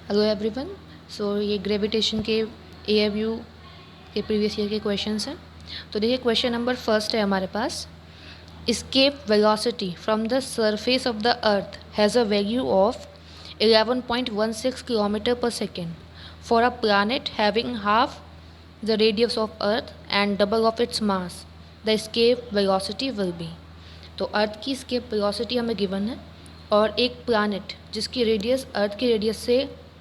Hello everyone. सो ये gravitation के AFU के प्रीवियस ईयर के क्वेश्चंस हैं। तो देखिए क्वेश्चन नंबर फर्स्ट है हमारे पास, escape velocity from the surface of the earth has a value of 11.16 km per second for a planet having half the radius of earth and double of its mass. The escape velocity will be। तो अर्थ की escape velocity हमें given है और एक planet जिसकी radius अर्थ की radius से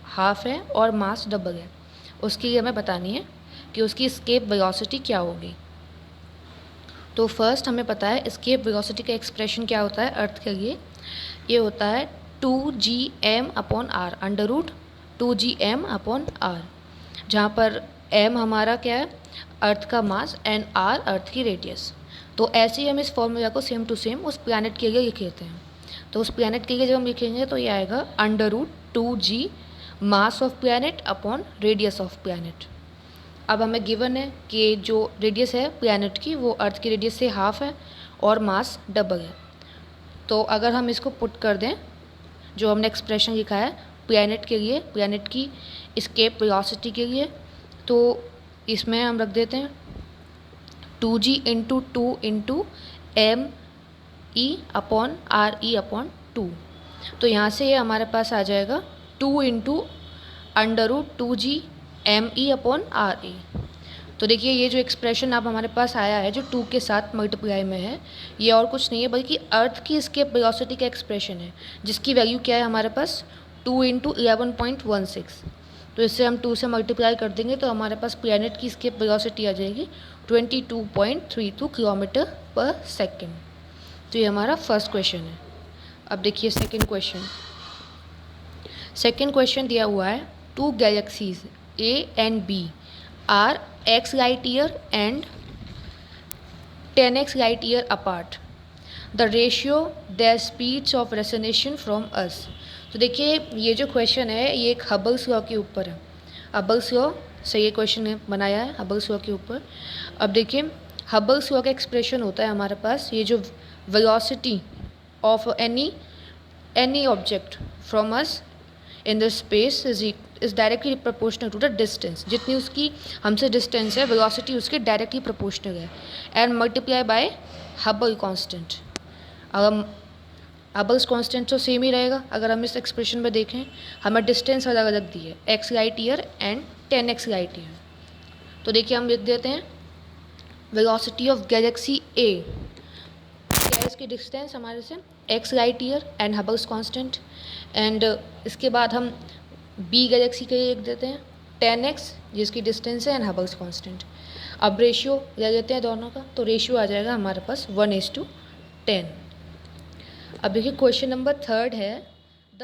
half है और मास डबल है, उसके लिए हमें बतानी है कि उसकी escape velocity क्या होगी। तो फर्स्ट हमें पता है escape velocity का एक्सप्रेशन क्या होता है अर्थ के लिए। ये होता है 2gm/r, अंडर रूट 2gm/r, जहाँ पर m हमारा क्या है, अर्थ का मास, एंड r अर्थ की रेडियस। तो ऐसे ही हम इस फॉर्मूला को सेम टू सेम उस प्लैनेट के लिए लिख लेते हैं। तो उस प्लैनेट के लिए जब हम लिखेंगे तो ये आएगा under root 2g mass of planet upon radius of planet. अब हमें गिवन है कि जो रेडियस है प्लैनेट की वो अर्थ की रेडियस से हाफ है और मास डबल है। तो अगर हम इसको पुट कर दें, जो हमने एक्सप्रेशन लिखा है प्लैनेट के लिए, प्लैनेट की escape velocity के लिए, तो इसमें हम रख देते हैं 2g into 2 into M E upon R E upon 2। तो यहाँ से ये हमारे पास आ जाएगा 2 into under root 2g M E upon R E. तो देखिए ये जो एक्सप्रेशन अब हमारे पास आया है जो 2 के साथ मल्टीप्लाई में है, ये और कुछ नहीं है बल्कि अर्थ की escape velocity का एक्सप्रेशन है, जिसकी वैल्यू क्या है हमारे पास 2 इंटू 11.16। तो इससे हम 2 से मल्टीप्लाई कर देंगे तो हमारे पास प्लैनेट की escape velocity आ जाएगी 22.32 किलोमीटर पर सेकेंड। तो ये हमारा फर्स्ट क्वेश्चन है। अब देखिए सेकेंड क्वेश्चन। सेकेंड क्वेश्चन दिया हुआ है, 2 galaxies A and B are x light year and 10x light year apart. The ratio their speeds of resonation from us। तो देखिए ये जो क्वेश्चन है ये एक हबल्स लॉ के ऊपर है। हबल्स लॉ से ये क्वेश्चन बनाया है हबल्स लॉ के ऊपर। अब देखिए हबल्स लॉ का एक्सप्रेशन होता है हमारे पास, ये जो velocity of any object from us in the space is directly proportional to the distance. जितनी उसकी हमसे डिस्टेंस है वेलोसिटी उसके डायरेक्टली प्रोपोर्शनल है, and multiply by Hubble constant. अब हबल्स कांस्टेंट तो सेम ही रहेगा। अगर हम इस एक्सप्रेशन में देखें हमें डिस्टेंस अलग अलग दी है, x light year and 10x light year. तो देखिए हम लिख देते हैं वेलोसिटी ऑफ गैलेक्सी A, क्या है इसकी डिस्टेंस हमारे से x light year and हबल्स constant, and इसके बाद हम B गैलेक्सी के लिए लिख देते हैं 10x जिसकी डिस्टेंस है एंड हबल्स कांस्टेंट। अब रेशियो ले लेते हैं दोनों का, तो रेशियो आ जाएगा हमारे पास 1:10। अब देखिए क्वेश्चन नंबर थर्ड है, द